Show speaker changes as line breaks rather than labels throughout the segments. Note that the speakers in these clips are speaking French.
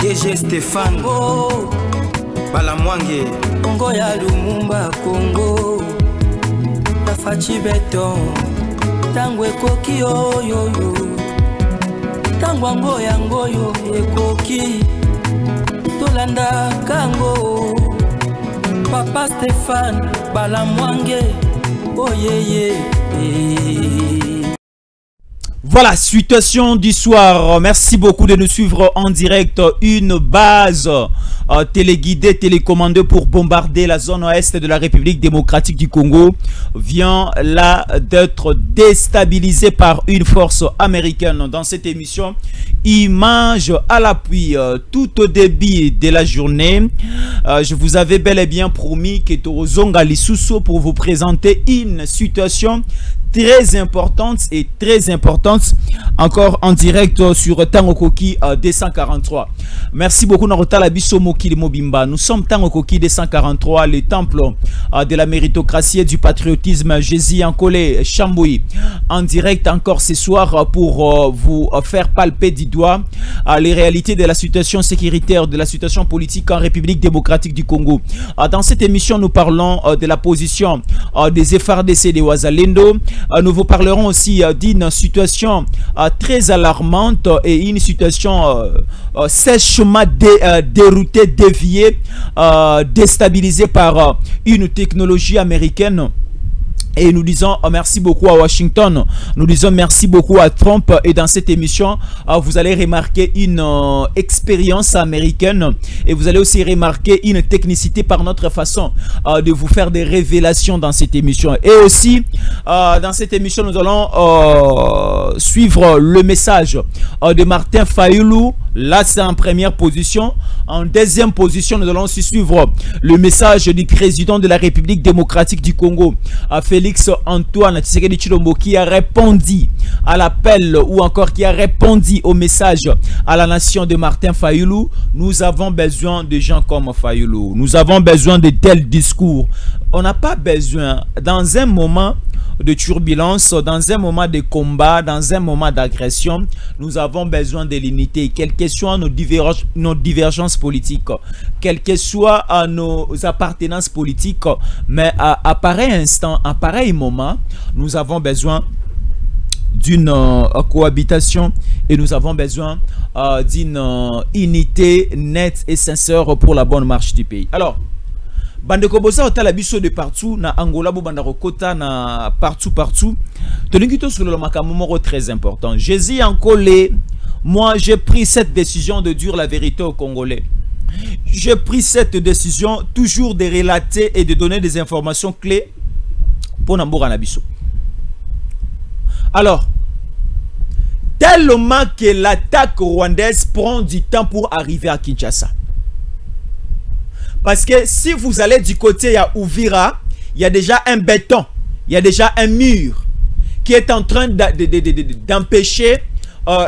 DG Stéphane oh. Balamwange Congo ya Lumumba Congo Tafachi Beton Tangwe koki yo yo yo Tangwango yango yo ekoki Tolanda kango Papa Stéphane Balamwange oh yeah.
Voilà, situation du soir. Merci beaucoup de nous suivre en direct. Une base téléguidée, télécommandée pour bombarder la zone ouest de la République démocratique du Congo vient là d'être déstabilisée par une force américaine. Dans cette émission, image à l'appui, tout au début de la journée, je vous avais bel et bien promis que Torozonga Lisusso pour vous présenter une situation très importante et très importante encore en direct sur Tango Koki 243. Merci beaucoup Narota Labiso Mokili Mobimba. Nous sommes Tango Koki 243, le temple de la méritocratie et du patriotisme. Jésus Ankole Chamboui en direct encore ce soir pour vous faire palper du doigt les réalités de la situation sécuritaire, de la situation politique en République démocratique du Congo. Dans cette émission, nous parlons de la position des FARDC de Wazalendo. Nous vous parlerons aussi d'une situation très alarmante et une situation sèchement déroutée, déviée, déstabilisée par une technologie américaine. Et nous disons merci beaucoup à Washington, nous disons merci beaucoup à Trump. Et dans cette émission, vous allez remarquer une expérience américaine et vous allez aussi remarquer une technicité par notre façon de vous faire des révélations dans cette émission. Et aussi, dans cette émission, nous allons suivre le message de Martin Fayoulou. Là, c'est en première position. En deuxième position, nous allons aussi suivre le message du président de la République démocratique du Congo, Félix Antoine Tshisekedi Tshilombo, qui a répondu à l'appel ou encore qui a répondu au message à la nation de Martin Fayoulou. Nous avons besoin de gens comme Fayoulou. Nous avons besoin de tels discours. On n'a pas besoin, dans un moment de turbulence, dans un moment de combat, dans un moment d'agression, nous avons besoin de l'unité, quelles que soient nos divergences politiques, quelles que soient nos appartenances politiques, mais à pareil instant, à pareil moment, nous avons besoin d'une cohabitation et nous avons besoin d'une unité nette et sincère pour la bonne marche du pays. Alors, Bandeko bosa otala biso de partout na Angola bo bandako kota na partout toningito sur le makamomoro très important. Jésus Ankole, moi j'ai pris cette décision de dire la vérité aux Congolais. J'ai pris cette décision toujours de relater et de donner des informations clés pour Namboura Nabiso. Alors, tellement que l'attaque rwandaise prend du temps pour arriver à Kinshasa. Parce que si vous allez du côté à Uvira, il y a déjà un béton, il y a déjà un mur qui est en train d'empêcher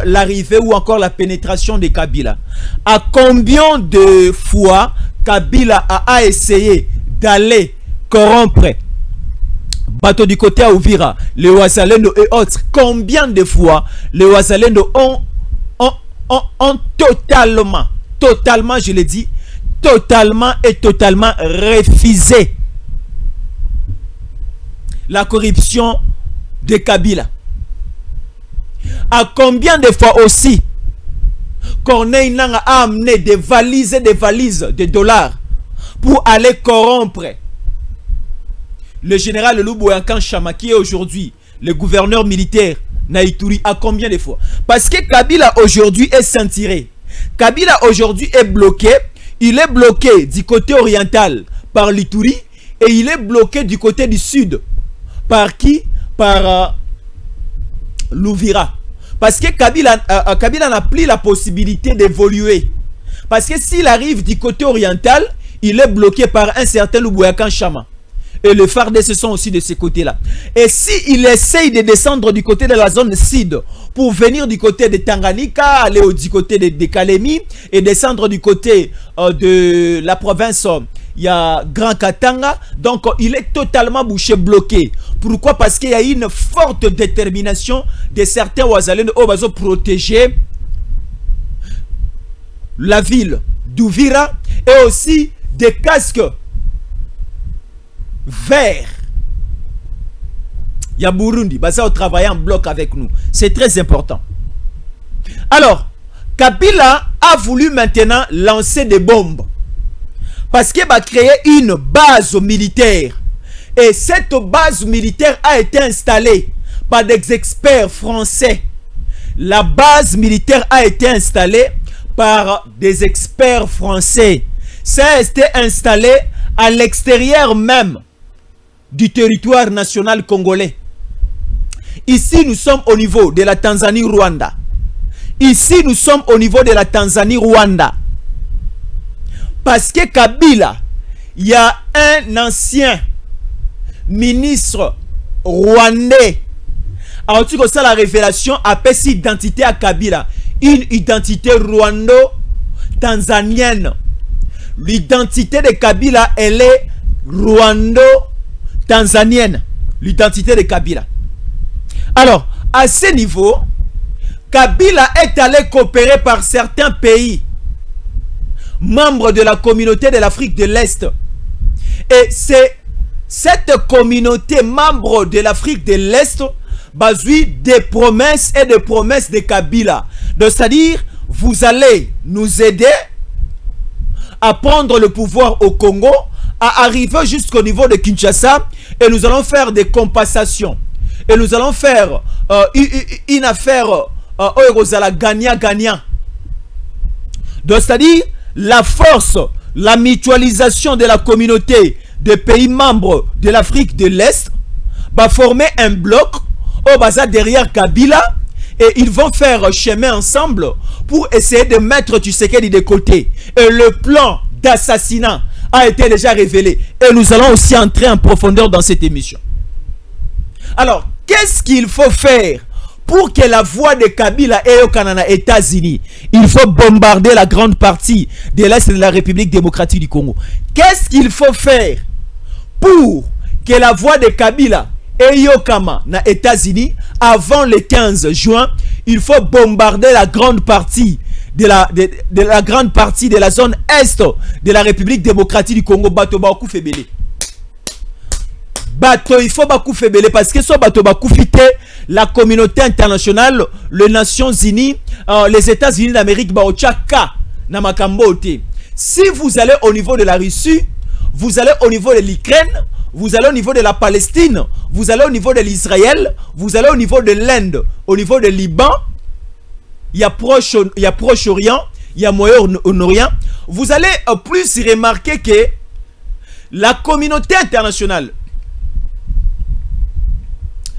l'arrivée ou encore la pénétration de Kabila. À combien de fois Kabila a essayé d'aller corrompre bateau du côté à Uvira, les Wazalendo et autres? Combien de fois les Wazalendo ont totalement, je l'ai dit, totalement refusé la corruption de Kabila? À combien de fois aussi Corneille Nangaa a amené des valises de dollars pour aller corrompre le général Lubouyankan Chama, qui est aujourd'hui le gouverneur militaire Naïtouri? À combien de fois? Parce que Kabila aujourd'hui est ceinturé. Kabila aujourd'hui est bloqué. Il est bloqué du côté oriental par l'Ituri et il est bloqué du côté du sud. Par qui? Par l'Ouvira. Parce que Kabila n'a plus la possibilité d'évoluer. Parce que s'il arrive du côté oriental, il est bloqué par un certain Lubouyankan Chama. Et les FARDC sont aussi de ce côté-là. Et s'il essaye de descendre du côté de la zone sud pour venir du côté de Tanganyika, aller du côté de Kalemi et descendre du côté de la province, il y a Grand Katanga, donc il est totalement bouché, bloqué. Pourquoi? Parce qu'il y a une forte détermination de certains Wazalendo au bazo protéger la ville d'Uvira et aussi des casques verts. Il y a Burundi, bah ça, on travaille en bloc avec nous. C'est très important. Alors, Kabila a voulu maintenant lancer des bombes. Parce qu'il va créer une base militaire. Et cette base militaire a été installée par des experts français. La base militaire a été installée par des experts français. Ça a été installé à l'extérieur même du territoire national congolais. Ici, nous sommes au niveau de la Tanzanie-Rwanda. Ici, nous sommes au niveau de la Tanzanie-Rwanda. Parce que Kabila, il y a un ancien ministre rwandais. Alors, tu vois la révélation appelle cette identité à Kabila. Une identité rwando-tanzanienne. L'identité de Kabila, elle est rwando-tanzanienne. L'identité de Kabila. Alors, à ce niveau, Kabila est allé coopérer par certains pays, membres de la communauté de l'Afrique de l'Est. Et c'est cette communauté, membre de l'Afrique de l'Est, basée des promesses et des promesses de Kabila. C'est-à-dire, vous allez nous aider à prendre le pouvoir au Congo, à arriver jusqu'au niveau de Kinshasa, et nous allons faire des compensations. Et nous allons faire une affaire gagnant-gagnant. C'est-à-dire, la force, la mutualisation de la communauté des pays membres de l'Afrique de l'Est va former un bloc au bazar derrière Kabila et ils vont faire chemin ensemble pour essayer de mettre Tshisekedi de côté. Et le plan d'assassinat a été déjà révélé. Et nous allons aussi entrer en profondeur dans cette émission. Alors, qu'est-ce qu'il faut faire pour que la voix de Kabila ait au Canada, États-Unis? Il faut bombarder la grande partie de l'Est de la République démocratique du Congo. Qu'est-ce qu'il faut faire pour que la voix de Kabila ait au Canada, États-Unis, avant le 15 juin? Il faut bombarder la grande partie de la grande partie de la zone Est de la République démocratique du Congo. Bato Bakou Febele. Bato, il faut Bakou Febele parce que soit Bato Bakou Fite, la communauté internationale, les Nations Unies, les États-Unis d'Amérique, Baochaka, Namakambote. Si vous allez au niveau de la Russie, vous allez au niveau de l'Ukraine, vous allez au niveau de la Palestine, vous allez au niveau de l'Israël, vous allez au niveau de l'Inde, au niveau de Liban, il y a Proche-Orient, il y a Moyen-Orient. Vous allez plus remarquer que la communauté internationale,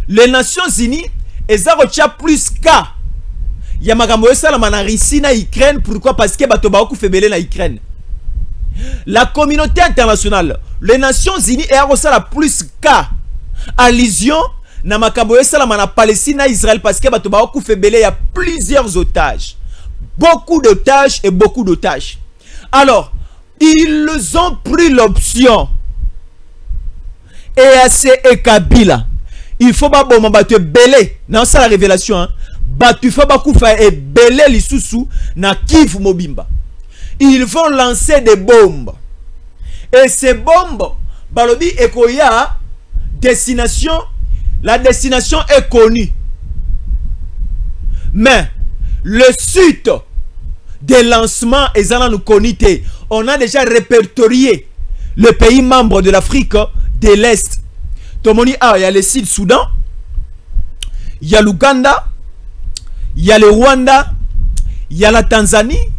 les Nations Unies, elles ont plus qu'à. Il y a Magambo Salamana Russie na Ukraine. Pourquoi? Parce que Batobaoku Febele na Ukraine. La communauté internationale, les Nations Unies, elles ont plus qu'à. Allusion na Magambo Salamana Palestine na Israël. Parce que Batobaoku Febele, il y a plusieurs otages. Beaucoup d'otages et beaucoup d'otages. Alors, ils ont pris l'option. EAC et Kabila. Il faut pas bon battre belé. Non, c'est la révélation. Hein. Battu faut pas koufa et belé li sousou na Kivu Mobimba. Ils vont lancer des bombes. Et ces bombes, balobi ekoya destination. La destination est connue. Mais le site des lancements est dans nous connaît. On a déjà répertorié le pays membre de l'Afrique de l'Est. Il y a le Sud-Soudan, il y a l'Ouganda, il y a le Rwanda, il y a la Tanzanie,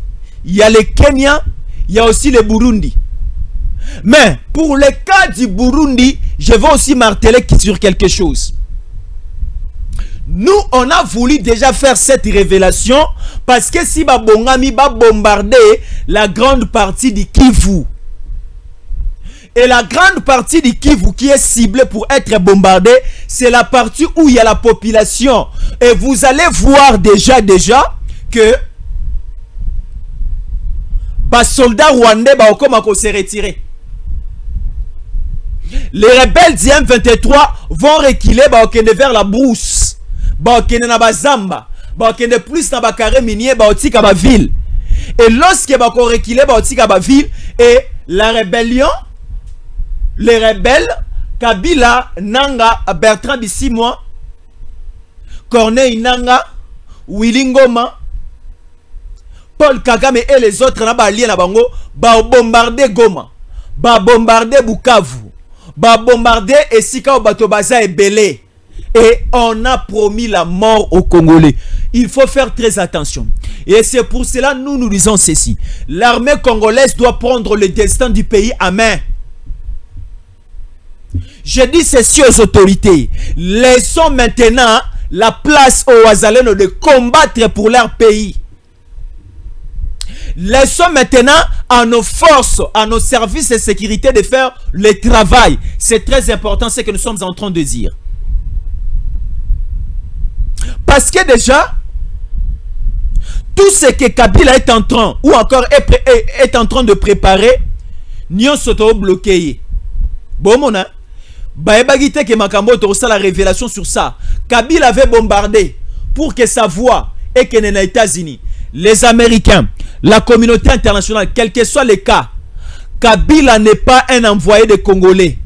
il y a le Kenya, il y a aussi le Burundi. Mais pour le cas du Burundi, je vais aussi marteler sur quelque chose. Nous, on a voulu déjà faire cette révélation parce que si Babongami va bombarder la grande partie du Kivu, et la grande partie du Kivu qui est ciblée pour être bombardée, c'est la partie où il y a la population. Et vous allez voir déjà que les soldats rwandais vont se retirer. Les rebelles du M23 vont reculer vers la brousse. Vont na bazamba, vont plus na bakare minier, ville. Et lorsque ba ko reculer ba otika ba ville et la rébellion, les rebelles, Kabila, Nanga, Bertrand Bisimwa, Corneille Nanga, Willy Ngoma, Paul Kagame et les autres na ba lien na bango, ba bombarder Goma, ba bombarder Bukavu, ba bombarder Esika Bato Baza et Belé. Et on a promis la mort aux Congolais. Il faut faire très attention. Et c'est pour cela que nous disons ceci. L'armée congolaise doit prendre le destin du pays à main. Je dis ceci aux autorités. Laissons maintenant la place aux Ouazalènes de combattre pour leur pays. Laissons maintenant à nos forces, à nos services de sécurité de faire le travail. C'est très important ce que nous sommes en train de dire. Parce que déjà, tout ce que Kabila est en train, ou encore est en train de préparer, nous sommes bloqués. Bon, mon a, Baebagite que Makambo a la révélation sur ça. Kabila avait bombardé pour que sa voix et que les États-Unis, les Américains, la communauté internationale, quel que soit le cas, Kabila n'est pas un envoyé de Congolais.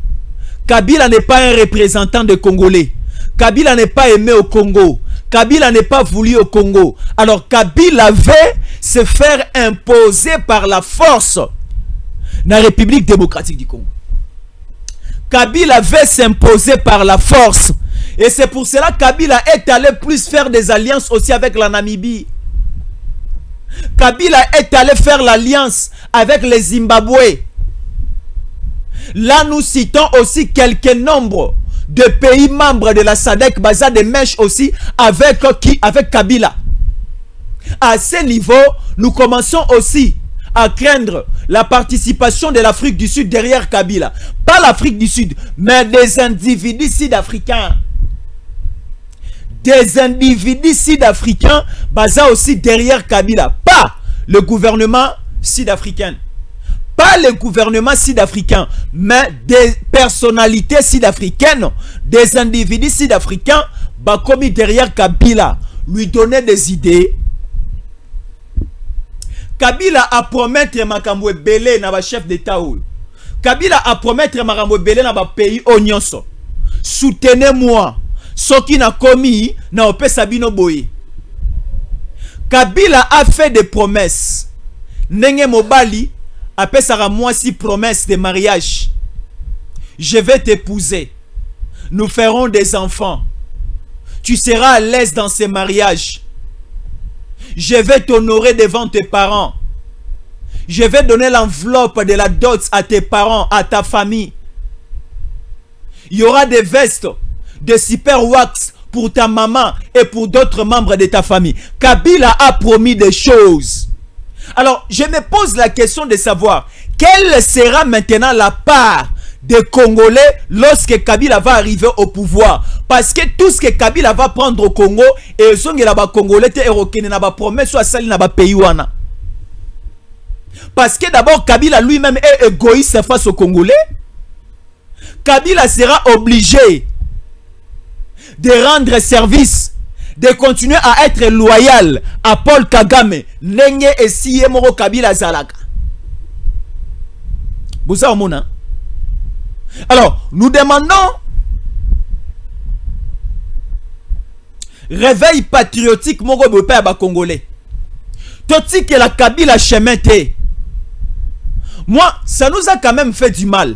Kabila n'est pas un représentant de Congolais. Kabila n'est pas aimé au Congo. Kabila n'est pas voulu au Congo. Alors Kabila veut se faire imposer par la force dans la République démocratique du Congo. Kabila veut s'imposer par la force. Et c'est pour cela que Kabila est allé plus faire des alliances aussi avec la Namibie. Kabila est allé faire l'alliance avec les Zimbabwe. Là, nous citons aussi quelques nombres de pays membres de la SADC, Baza de mèches aussi avec qui? Avec Kabila. À ce niveau, nous commençons aussi à craindre la participation de l'Afrique du Sud derrière Kabila. Pas l'Afrique du Sud, mais des individus sud-africains. Des individus sud-africains basés aussi derrière Kabila. Pas le gouvernement sud-africain. Pas le gouvernement sud-africain, mais des personnalités sud-africaines, des individus sud-africains commis derrière Kabila, lui donner des idées. Kabila a promettre Makambo Belé na ba chef d'État. Kabila a promettre Makambo Belé na ba pays onyonso. Soutenez-moi. Ce qui n'a commis na opé Sabino Boye. Kabila a fait des promesses. Nenge Mobali a fait ça moi si promesse de mariage. Je vais t'épouser. Nous ferons des enfants. Tu seras à l'aise dans ces mariages. Je vais t'honorer devant tes parents. Je vais donner l'enveloppe de la dot à tes parents, à ta famille. Il y aura des vestes, de super wax pour ta maman et pour d'autres membres de ta famille. Kabila a promis des choses. Alors, je me pose la question de savoir quelle sera maintenant la part des Congolais lorsque Kabila va arriver au pouvoir. Parce que tout ce que Kabila va prendre au Congo, et ce que les Congolais ont promis soit sali na ba pays wana. Parce que d'abord Kabila lui-même est égoïste face aux Congolais. Kabila sera obligé de rendre service, de continuer à être loyal à Paul Kagame. Nenge et siye moro Kabila zalaka. Bousa omona. Alors, nous demandons réveil patriotique moko bopa ba Congolais. Toti que la Kabila chemin te. Moi, ça nous a quand même fait du mal.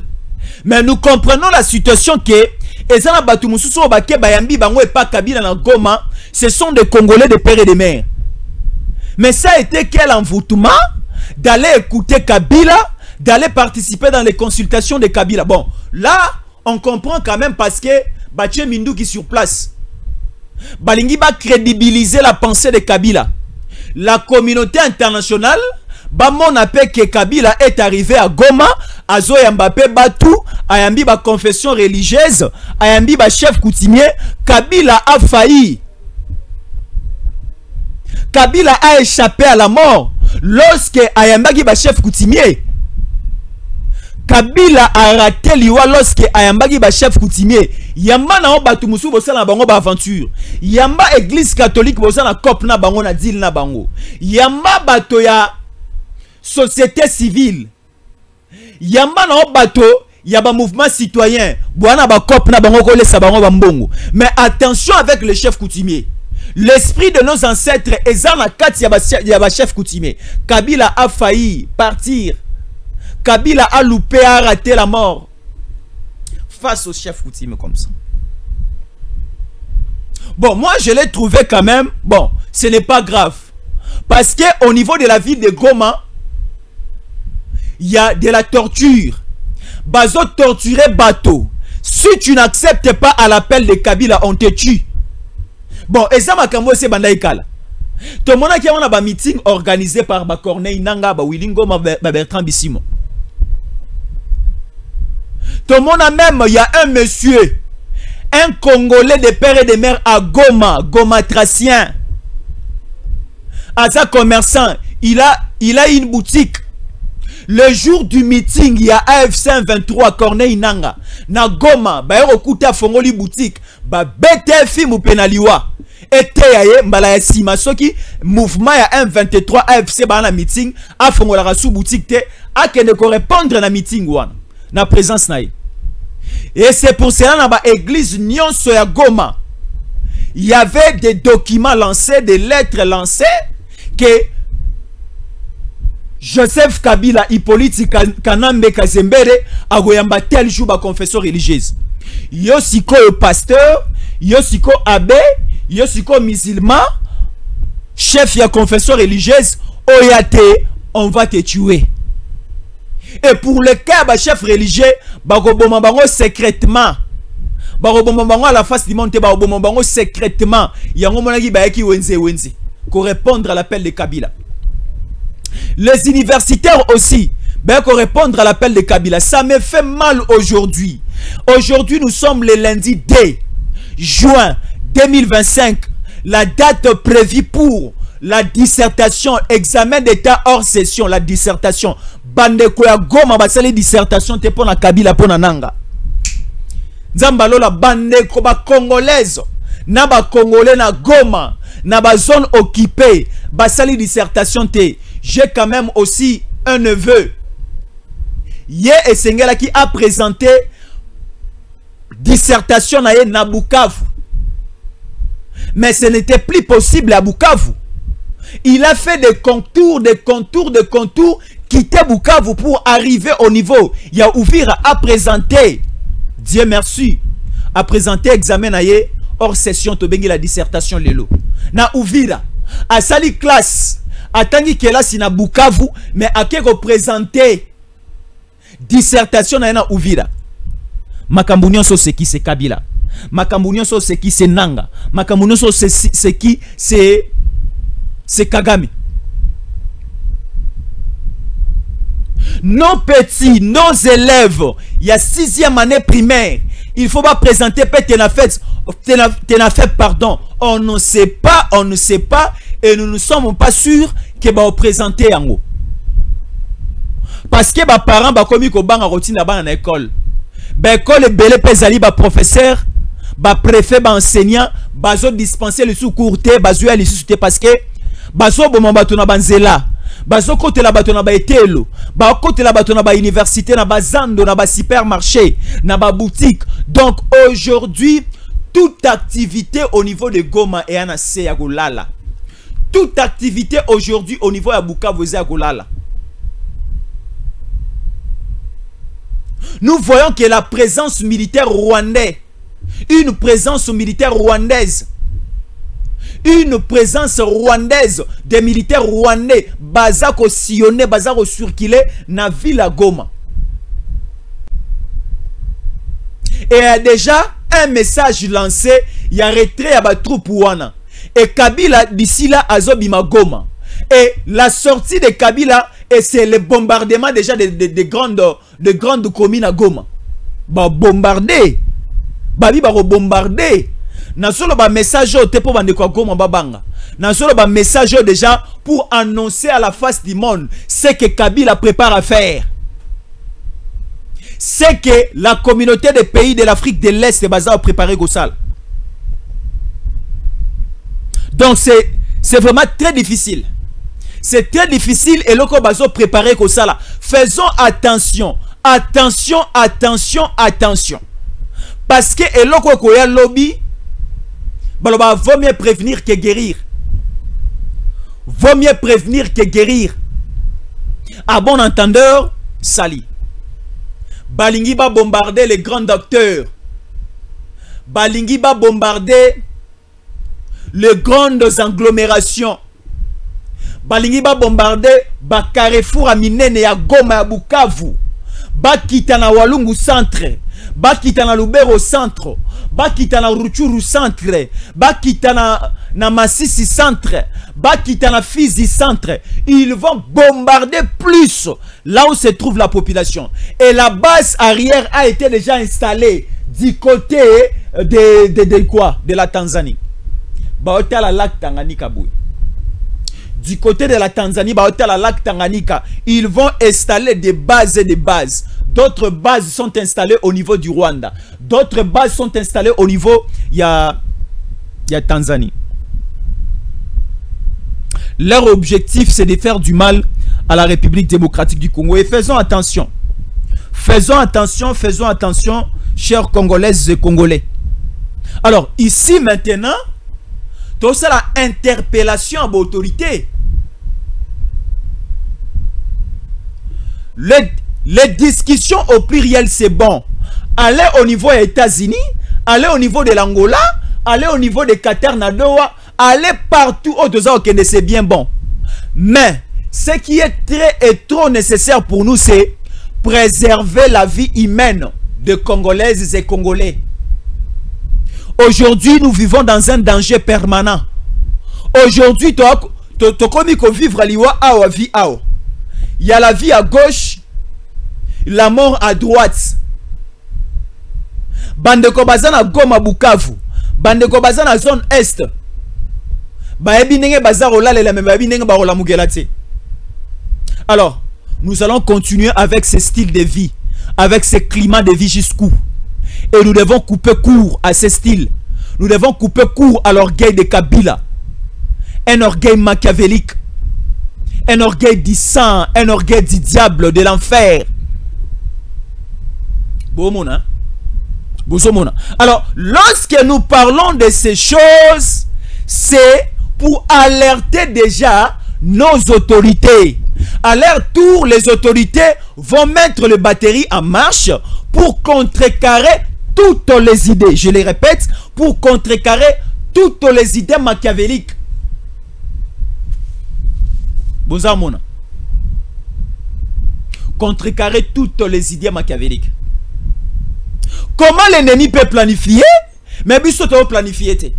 Mais nous comprenons la situation que Ezana Batu Mususu Obake Bayambi Bango et pas Kabila na Goma, ce sont des Congolais de père et de mère. Mais ça a été quel envoûtement d'aller écouter Kabila, d'aller participer dans les consultations de Kabila. Bon, là, on comprend quand même parce que Bache Mindou qui est sur place. Balingi va crédibiliser la pensée de Kabila. La communauté internationale, Bamon appelle que Kabila est arrivé à Goma, à Zoé Mbappé Batou, à Yambi ba confession religieuse, à Yambi ba chef coutumier. Kabila a failli. Kabila a échappé à la mort lorsque Ayambagi ba chef coutumier. Kabila a raté liwa lorsque Ayambagi ba chef coutumier. Yamba na batu musu bosala bango ba aventure. Yamba église catholique bosala cop na bango na deal na bango. Yamba bato ya société civile. Yamba na bato, yaba mouvement citoyen. Boana ba cop na bango kole sabango bambongo. Mais attention avec le chef coutumier. L'esprit de nos ancêtres est dans la carte yaba chef coutumier. Kabila a failli partir. Kabila a loupé, a raté la mort face au chef coutumier comme ça. Bon, moi je l'ai trouvé quand même. Bon, ce n'est pas grave. Parce qu'au niveau de la ville de Goma, il y a de la torture. Bazo torturer bateau. Si tu n'acceptes pas à l'appel de Kabila, on te tue. Bon, et ça m'a c'est Bandaïkala. Tout le monde qui a un meeting organisé par Corneille Nanga, Willingo, Bertrand Bissimo. Tout le monde a même, il y a un monsieur, un Congolais de père et de mère à Goma, Goma Tracien. À sa commerçant, il a une boutique. Le jour du meeting, il y a AFC 23 Corneille Nanga. Na Goma, ba okuta fongoli boutique, ba BTF mu penaliwa. Ete yaye mbala ya sima soki mouvement ya M23 AFC ba na meeting, a fongola rasu boutique te, a kende ko répondre na meeting wana. Na présence na ye. Et c'est pour cela na ba église nyonso ya Goma. Il y avait des documents lancés, des lettres lancées que Joseph Kabila, Hippolyte Kanambe Kazembere, agoyamba tel jour ba confession religieuse. Yosiko pasteur, Yosiko abbé, Yosiko musulman, chef ya confession religieuse, oyate, on va te tuer. Et pour le cas ba chef religieux, ba goboma bango secrètement. Ba goboma bango à la face du monde, ba goboma bango secrètement. Yango monaki ba yaki wenze. Pour répondre à l'appel de Kabila. Les universitaires aussi, ben qu'on répondre à l'appel de Kabila. Ça me fait mal aujourd'hui. Aujourd'hui, nous sommes le lundi 2 juin 2025. La date prévue pour la dissertation, examen d'état hors session, la dissertation. Bande koya Goma basali dissertation te pona Kabila pona nanga. Nzambalo la bande ko ba congolaise, na ba congolais na Goma, na ba zone occupée, basali dissertation te. J'ai quand même aussi un neveu. Yé et Sengela qui a présenté dissertation na Bukavu. Mais ce n'était plus possible à Bukavu. Il a fait des contours, quitter Bukavu pour arriver au niveau. Il y a Ouvira à présenter, Dieu merci, à présenter examen na ye hors session to bengi la dissertation lelo. Na Ouvira, à sali classe. Atangi kela sina Bukavu, mais à qui représenter dissertation na Uvira. Makambunyon so c'est qui c'est Kabila. Makambunyon so c'est qui c'est Nanga. Makambunyon so c'est qui c'est Kagame. Nos petits, nos élèves, il y a 6e année primaire. Il faut pas présenter pardon. On ne sait pas, et nous ne sommes pas sûrs que va présenter en haut. Parce que les parents ba komi ko banga routine ba na école. Ba école belé pezali ba professeur, ba préfet, ba enseignant, ba zo dispenser le sous-cours te, ba zo ali sous parce que ba zo bo mbato na banzela. Ba zo côté la bato na ba etelo, ba côté la bato na ba université na ba zando na ba supermarché, na ba boutique. Donc aujourd'hui toute activité au niveau de Goma et Anase ya golala. Toute activité aujourd'hui au niveau de Bukavu ya golala. Nous voyons que la présence militaire rwandaise, une présence militaire rwandaise, des militaires rwandais, bazako sillonné, bazako circulé na ville à Goma. Et il y a déjà un message lancé, il y a retrait à la troupe wana. Et Kabila d'ici là azobima Goma. Et la sortie de Kabila, et c'est le bombardement déjà de grandes communes à Goma. Ba bombarder. Babi ba bombarder. Na solo ba message au tepo bande kwa Goma babanga. Na solo ba message déjà pour annoncer à la face du monde ce que Kabila prépare à faire. C'est que la communauté des pays de l'Afrique de l'Est est basée à préparer Gossal. Donc c'est vraiment très difficile. c'est très difficile et loko bazo préparer comme ça là. Faisons attention, attention, attention, attention. Parce que eloko koya lobby, baloba vaut mieux prévenir que guérir. Vaut mieux prévenir que guérir. À bon entendeur, sali. Balingi va bombarder les grands docteurs. Balingi va bombarder les grandes agglomérations. Balingi va bombarder ba Carrefour à Minene ya Goma ya Bukavu. Ba kitana Walungu centre. Ba kitana Lubero centre. Ba kitana Ruchuru centre. Ba kitana na Masisi centre. Ba kitana Fizi centre. Ils vont bombarder plus là où se trouve la population. Et la base arrière a été déjà installée du côté de quoi? De la Tanzanie. Ba hôtel à lac Tanganyika bouy. Du côté de la Tanzanie, ba hôtel à lac Tanganyika, ils vont installer des bases et des bases. D'autres bases sont installées au niveau du Rwanda. D'autres bases sont installées au niveau il y a Tanzanie. Leur objectif, c'est de faire du mal à la République démocratique du Congo. Et faisons attention. Faisons attention, chers Congolaises et Congolais. Alors, ici maintenant, tout ça, la interpellation à l'autorité. Les discussions au pluriel, c'est bon. Allez au niveau des États-Unis, allez au niveau de l'Angola, allez au niveau de Qatar, Nadoa, allez partout au Dosa, c'est bien bon. Mais ce qui est très et trop nécessaire pour nous, c'est préserver la vie humaine de Congolaises et Congolais. Aujourd'hui, nous vivons dans un danger permanent. Aujourd'hui, tu as commis qu'on vivre à l'Iwa, à vie, à. Il y a la vie à gauche, la mort à droite. Bandeko bazana Goma Bukavu, bandeko bazana zone est. Alors, nous allons continuer avec ce style de vie, avec ce climat de vie jusqu'où. Et nous devons couper court à ce style. Nous devons couper court à l'orgueil de Kabila. Un orgueil machiavélique. Un orgueil du sang. Un orgueil du diable, de l'enfer. Alors, lorsque nous parlons de ces choses, c'est pour alerter déjà nos autorités. À leur tour, les autorités vont mettre les batteries en marche pour contrecarrer toutes les idées. Je les répète, pour contrecarrer toutes les idées machiavéliques. Bonzamona. Contrecarrer toutes les idées machiavéliques. Comment l'ennemi peut planifier? Mais biso to planifier.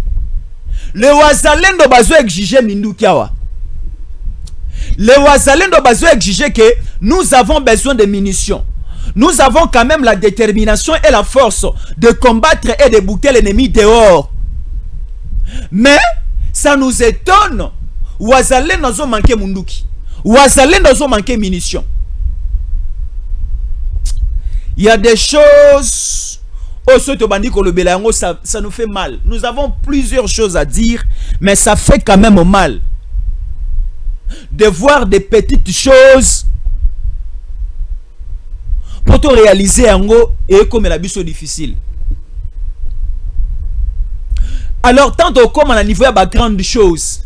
Le wazalendo bazo exiger Mindukiawa. Le wazalendo bazo exiger que nous avons besoin de munitions. Nous avons quand même la détermination et la force de combattre et de bouter l'ennemi dehors. Mais ça nous étonne. Wazalendo zo manqué munduki. Wazalendo zo manqué munitions. Il y a des choses. Ça nous fait mal. Nous avons plusieurs choses à dire, mais ça fait quand même mal de voir des petites choses pour te réaliser en gros et comme la biso difficile. Alors tant comme on a niveau à grande chose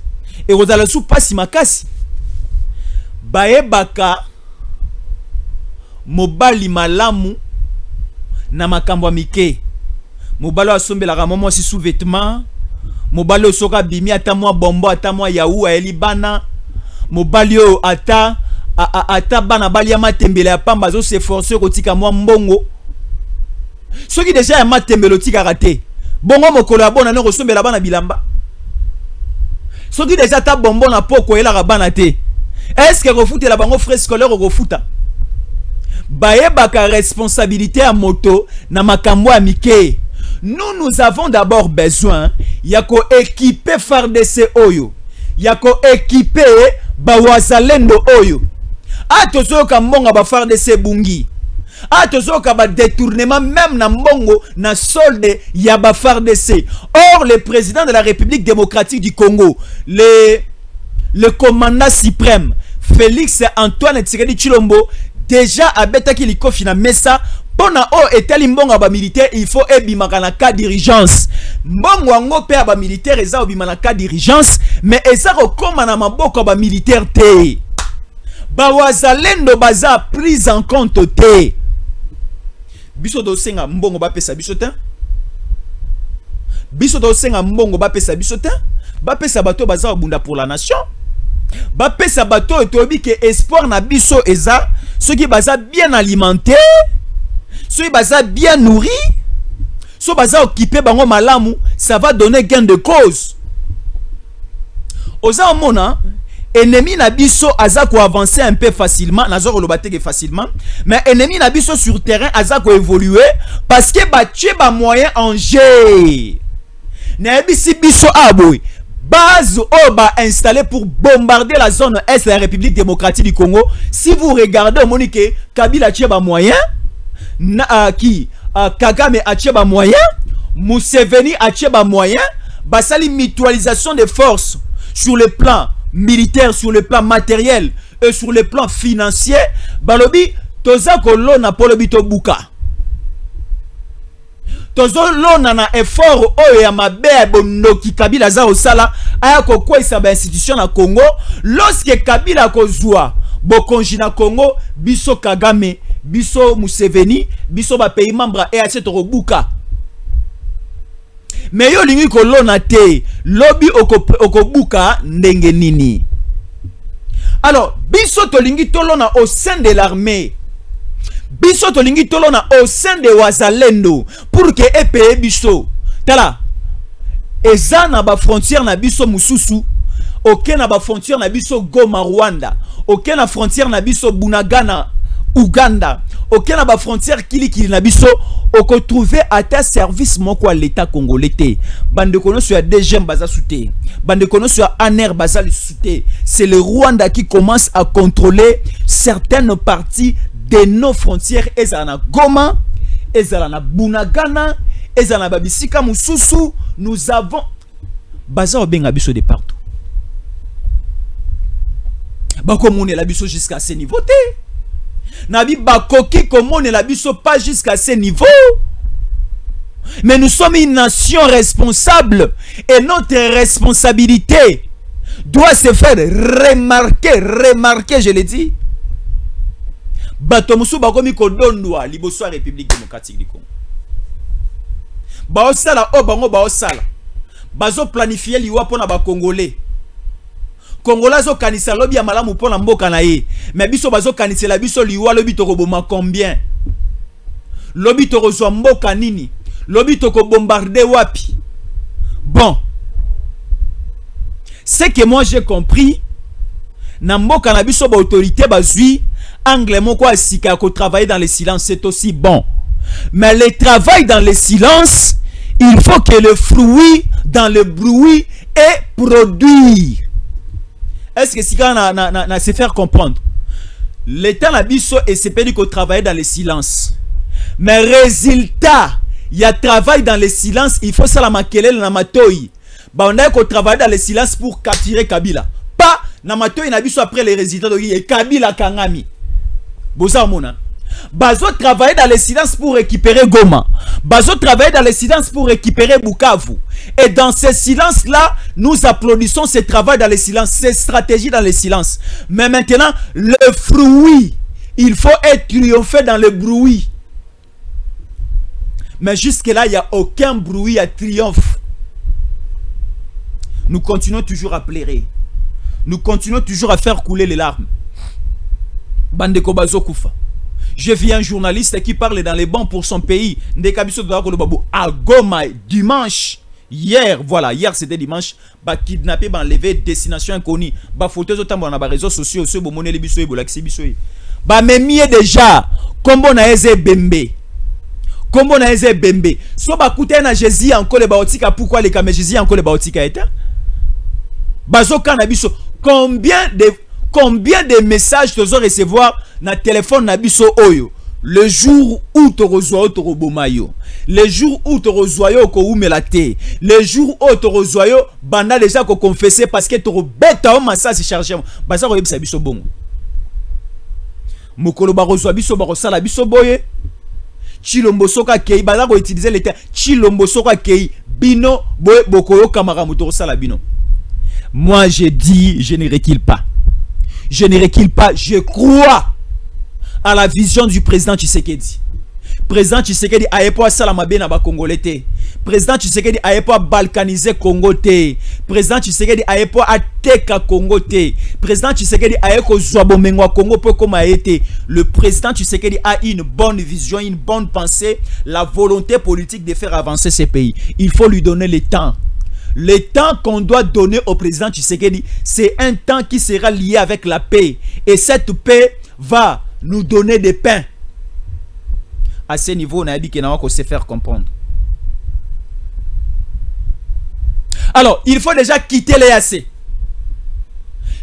et vous allez sous pas si makasi bae baka mobali malamu na makambo mike mobalo asombela ka momo si sous-vêtement mobalo soka bimi ata mwa bombo ata mwa yaou a elibana mobali o ata bana bali ya matembele ya pamba zo se forcer kotika mwa mbongo soki déjà ya matembele tika raté bongo mokolo ya bona ne kosombela bana bilamba soki déjà ta bombo na poko ela bana te est-ce que refutela bango frais scolaire refuta Baebaka responsabilité à moto na makambo ya mike. Nous avons d'abord besoin yako équiper FARDC oyo. Yako équiper bawazalendo oyo. Atozo ka mbonga ba FARDC bungi. Atozo ka ba détournement même na mbongo na solde ya ba FARDC. Or le président de la République démocratique du Congo, le commandant suprême Félix Antoine Tshisekedi Tshilombo déjà abetaki likofi na mesa pona o etali mbongo ba militaire, il faut ebimaka na cas d'urgence. Mbongo wango pe ba militaire eza obima na cas d'urgence, mais eza ko koma na maboko ba militaire te. Ba wazalendo baza prise en compte te. Biso do senga mbongo ba pesa biso te. Biso do senga mbongo ba pesa biso te. Ba pesa bato baza obunda pour la nation. Ba pesa bato etobi ke espoir na biso eza ceux qui baza bien alimenté, ceux qui baza bien nourri, ceux qui baza occupé bango malamu, ça va donner gain de cause. Oza mona ennemi na biso aza ko avancer un peu facilement, nazo ko lobateke facilement, mais ennemi na biso sur terrain aza ko évoluer parce que ba tue ba moyen en jeu. Na bisi biso aboy base oba installée pour bombarder la zone est de la République démocratique du Congo. Si vous regardez Monique Kabila tcheba moyen, Kagame a tcheba moyen, Museveni a tcheba moyen, basali mutualisation des forces sur le plan militaire, sur le plan matériel et sur le plan financier. Balobi toza kolona polobi tobuka. Tozo lona na effort oyo ya mabe bonoki Kabila za osala aya kokwesa ba institution na Congo. Lorsque Kabila kozwa bokonji na Congo, biso Kagame, biso Museveni, biso ba pays membre EAC torobuka. Mais yo lingi kolona te, lobi okobuka ndenge nini. Alors, biso tolingi tolona au sein de l'armée. Biso tolingi tolona au sein de wazalendo pour que epeye biso tala eza na ba frontière na biso mususu, oke na ba frontière na biso Goma Rwanda, oke na frontière na biso Bunagana Uganda, oke na ba frontière kilikili na biso oko trouver à ta service moko à l'état congolais te. Bande kono sur DGM baza souté, bande kono sur ANR baza le souté. C'est le Rwanda qui commence à contrôler certaines parties de nos frontières. Ezana Goma, ezana Bunagana, ezana babisika mususu. Nous avons baza obenga biso de partout. Bakomone la biso jusqu'à ce niveau te. Nabi bakoki komone la biso pas jusqu'à ce niveau. Mais nous sommes une nation responsable et notre responsabilité doit se faire remarquer, je l'ai dit. Batomusu bakomi kodondwa liboso ya République démocratique du Congo. Baosala o bango baosala. Bazo planifier liwa pona ba Congolais. Congolais zo kanisa lobi ya malamu pona mboka na ye. Mais biso bazo kanisa la biso liwa lobi tokoboma combien? Lobi tokozwa mboka nini? Lobi toko bombarder wapi? Bon. Ce que moi j'ai compris, na mboka na biso ba autorité bazui anglais moko asika ko travailler dans le silence, c'est aussi bon. Mais le travail dans le silence, il faut que le fruit dans le bruit est produit. Est-ce que si quand na se faire comprendre? L'état na biso et c'est pas dit qu'on travaille dans le silence. Mais résultat, il y a travail dans le silence, il faut ça la makelele na matoi. Ba on a qu'on travaille dans le silence pour capturer Kabila. Pas na matoi na biso après les résultats de Kabila kangami. Boza mona. Bazo travailler dans le silence pour récupérer Goma. Bazo travailler dans le silence pour récupérer Bukavu. Et dans ce silence-là, nous applaudissons ce travail dans le silence, ces stratégies dans le silence. Mais maintenant, le fruit, il faut être triomphé dans le bruit. Mais jusque-là, il n'y a aucun bruit à triomphe. Nous continuons toujours à pleurer. Nous continuons toujours à faire couler les larmes. Bandeko Bazo Koufa. Je vis un journaliste qui parle dans les bancs pour son pays. À Goma, dimanche. Hier, voilà, hier c'était dimanche. Ba kidnappé, ba enlevé, destination inconnue. Ba photos autant dans les réseaux sociaux. Ce bon monnaie les bisoy, bolaxi bisoy. Ba memie déjà. Kombo na eze bembe. Kombo na eze bembe. So ba koute na Jésus encore les baotika. Pourquoi les camés Jésus encore les baotika étaient? Bazo kanabiso. Combien de messages tu dois recevoir na téléphone na biso oyo le jour où tu reçois au bomayo, le jour où tu reçois au melate, le jour où tu reçois banda déjà ko confesser parce que tu bête au massa se charger ba ça ko yebisa biso bongo mokolo ba reçoit biso ba sala biso boye chilombo soka kei ba ko utiliser le terme chilombo soka kei bino boye bokoyo kamara moto sala bino. Moi je dis je ne recule pas. Je ne recule pas, je crois à la vision du président Tshisekedi. Président Tshisekedi a pas salamabe na ba congolais. Président Tshisekedi a pas balkaniser Congo te. Président Tshisekedi a pas ateka Congo te. Président Tshisekedi a ko zoabomengwa Congo peut comme a été. Le président Tshisekedi a une bonne vision, une bonne pensée, la volonté politique de faire avancer ce pays. Il faut lui donner le temps. Le temps qu'on doit donner au président Tshisekedi, c'est un temps qui sera lié avec la paix. Et cette paix va nous donner des pains. À ce niveau, on a dit qu'il faut se faire comprendre. Alors, il faut déjà quitter l'EAC.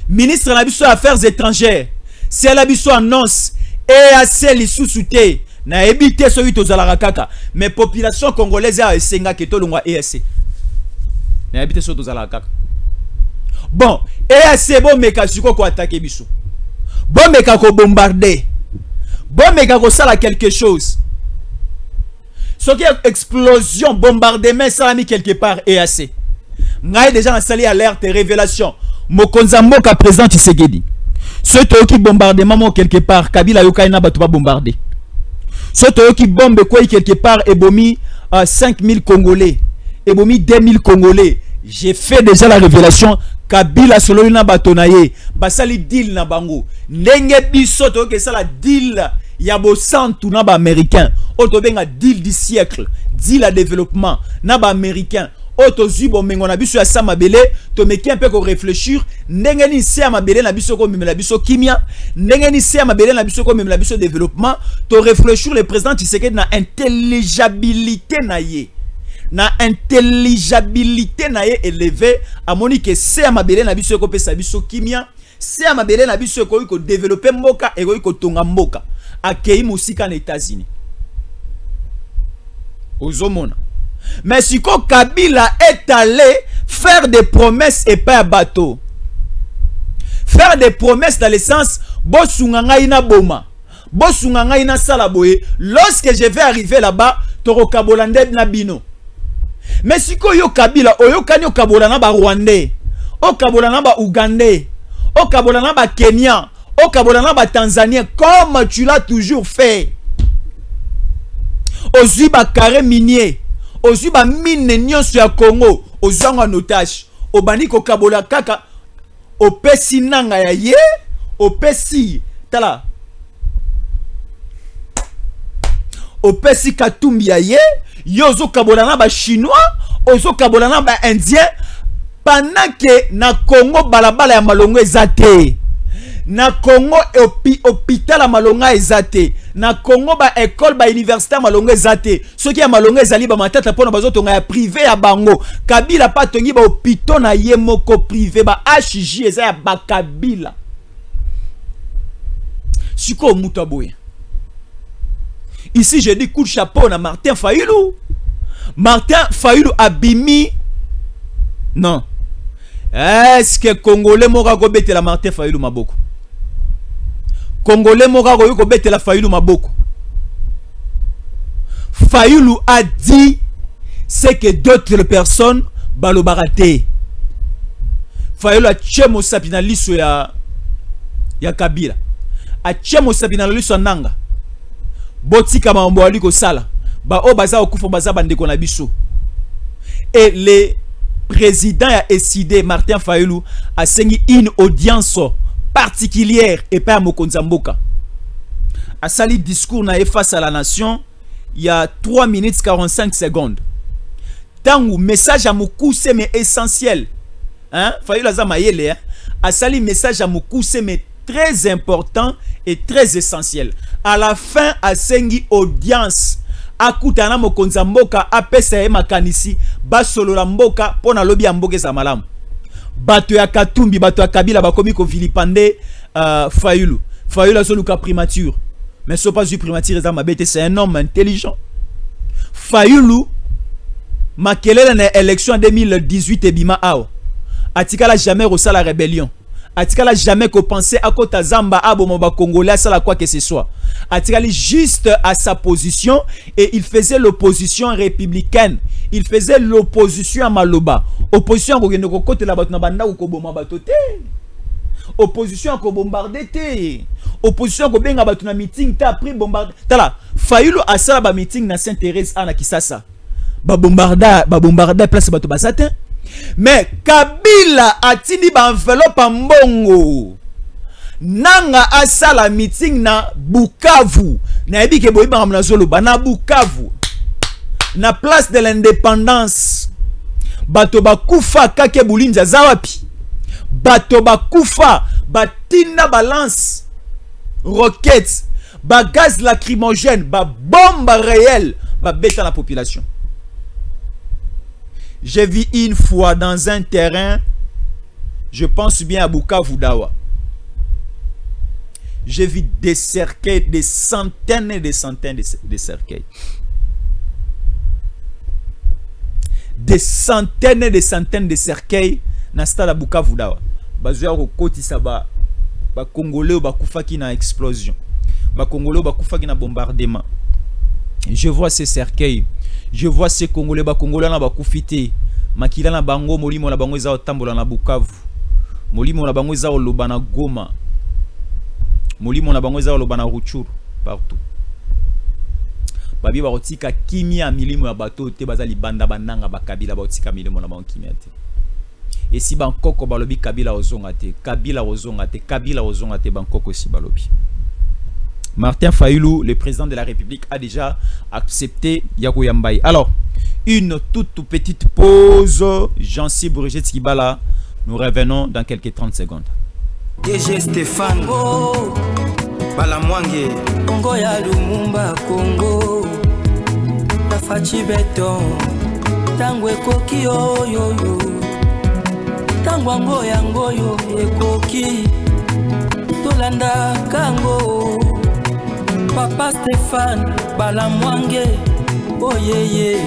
Ministre de l'Affaires Affaires étrangères, c'est l'Abisso annonce EAC li sous-souté. Na ebité so yito zala kaka. Mais population congolaise a esenga ke to longwa EAC. Na ebité so to zala kaka. Bon, EAC bon meka siko ko attaquer biso. Bon meka ko bombarder. Bon meka ko sala quelque chose. Ce qui est explosion, bombardement, ça a mis quelque part EAC. Ngaï déjà installé alerte et révélation. Mokonza Mboka présent Tshisekedi. Ce qui bombardement quelque part, Kabila Yokaina Batouba bombardé. Ce qui bombe quoi quelque part, Ebomi 5000 Congolais. Ebomi 2000 Congolais. J'ai fait déjà la révélation. Kabila Sololina Batonaye. Basali deal na bango. Nenge biso to ke sala deal. Yabo santu na ba américain. Oto benga deal du siècle. Deal à développement. Na ba américain. Oto zubo mengo na biso ya sama bele. To meki un peu ko réfléchir. Ndenge ni se ma bele na biso ko meme la biso kimia. Ndenge ni se ma bele na biso ko meme la biso développement. To réfléchir le président Tshisekedi na intelligibilité na ye. Na intelligibilité na ye élevé. A moni que se ma bele na biso ko pesa biso kimia. Se ma bele na biso ko développer mboka et ko tonga mboka. Akei musika na États-Unis. Ozomona. Mais si Kabila est allé faire des promesses et pas bateau. Faire des promesses dans le sens bosunga ina boma. Bosunga ina salaboye. Lorsque je vais arriver là-bas, toro kabolande na bino. Mais si yo Kabila oyo kanyo kabolana ba Rwandais, o kabolana ba Ougandais, o kabolana ba Kenya, au Kabolana ba Tanzanie, comme tu l'as toujours fait. Aux Zuba carré minier, aux Zuba mine nyon sur Congo, aux gens en otage, au baniko Kabola kaka, au Pessi nanga ya ye, au Pessi, tala, au Pessi Katumbi ya ye, yozo Kabolana ba chinois, ozo Kabolana ba indien, pendant que na Congo balabala ya malongo ezate. Na Congo hôpital à malonga ezate. Na Congo ba école ba université à malonga ezate. Ce qui a malonga ezali ba matata pona bazoto nga privé ya bango. Kabila pa tongi ba hôpital na yemoko privé ba HJ eza ya ba Kabila. Siko mutaboye. Ici je dis coup de chapeau na Martin Fayulu. Martin Fayulu abimi. Non. Est-ce que Congolais moka ko betela Martin Fayulu maboko? Congolais moka ko betela Fayulu maboko. Fayulu a dit ce que d'autres personnes balobaraté. Fayulu a tchemo sapina liso ya Kabila. A tchemo sapina liso nanga. Botika mambo ali ko sala. Ba o baza okufa baza bandeko na biso. Et les président a décidé, Martin Fayulu a signé une audience particulière et pas à Mokonza Mboka. A sali discours na face à la nation, il y a 3 minutes 45 secondes. Tant où message à Mokuse mais essentiel. Hein? Fayulu azama yele, hein? A sali message à Mokuse mais très important et très essentiel. À la fin a signé audience. Akutana Mokonza Mboka apesa ye makanisi basolola mboka pona lobi ya mboka za malamu. Bato ya Katumbi, bato ya Kabila bakomi ko vilipande Fayulu. Fayulu azoluka primature. Mais ce pas du primature c'est un homme intelligent. Fayulu Makelele na élection en 2018 et bima ao. Atikala jamais reçu la rébellion. Atikala jamais qu'on pensait à Kota Zamba abo moba congolais ça la quoi que ce soit. Atikali juste à sa position et il faisait l'opposition républicaine. Il faisait l'opposition à Maloba. Opposition à Kogende Kokote la batu na banda ko boma batote. Opposition à ko bombarder te. Opposition à ko benga batu na meeting ta pris bombarder. Tala Fayulu a ça ba meeting na Sainte-Thérèse ana Kisasa. Ba bombarder place bato basatin. Mais Kabila atini ba enveloppe mbongo. Nanga asala meeting na Bukavu. Na yebi ke boyi ba na zoloba na Bukavu. Na place de l'indépendance. Bato bakufa kake bulinza zawapi. Bato bakufa batina balance roquettes, ba gaz lacrymogène, ba bombe réelle, ba bêta la population. J'ai vu une fois dans un terrain, je pense bien à Bukavu Dawa. J'ai vu des cercueils, des centaines et des centaines de cercueils. Des centaines et des centaines de cercueils dans le stade à Bukavu Dawa. Bazoya ko koti saba ba Congolais ba kufaki na explosion. Ba Congolais ba kufaki na bombardement. Je vois ces cercueils. Je vois ces Congolais ba Congolais na ba kufité. Makila na bango molimo na bango za tambola na Bukavu. Molimo na bango za loba na Goma. Molimo na bango za loba na Ruchuru partout. Babi ba rotika kimia milimo ya bato te bazali banda bananga ba Kabila ba rotika milimo na bango kimia te. Et si Bangkok balobi Kabila ozongate, Kabila ozongate, Kabila ozongate Bangkok aussi balobi. Martin Fayulu, le président de la République, a déjà accepté Yago Yambaye. Alors, une toute petite pause. Jean-Cy Brigitte Kibala. Nous revenons dans quelques 30 secondes.
DG Stéphane Congo, Balamwange, Congo ya Lumumba Congo, Tafachi Beton, Tangwe Koki yo yo yo, Tangwango yango yo ekoki, Tolanda Kango, Papa Stéphane Balamwange, oh yeah yeah.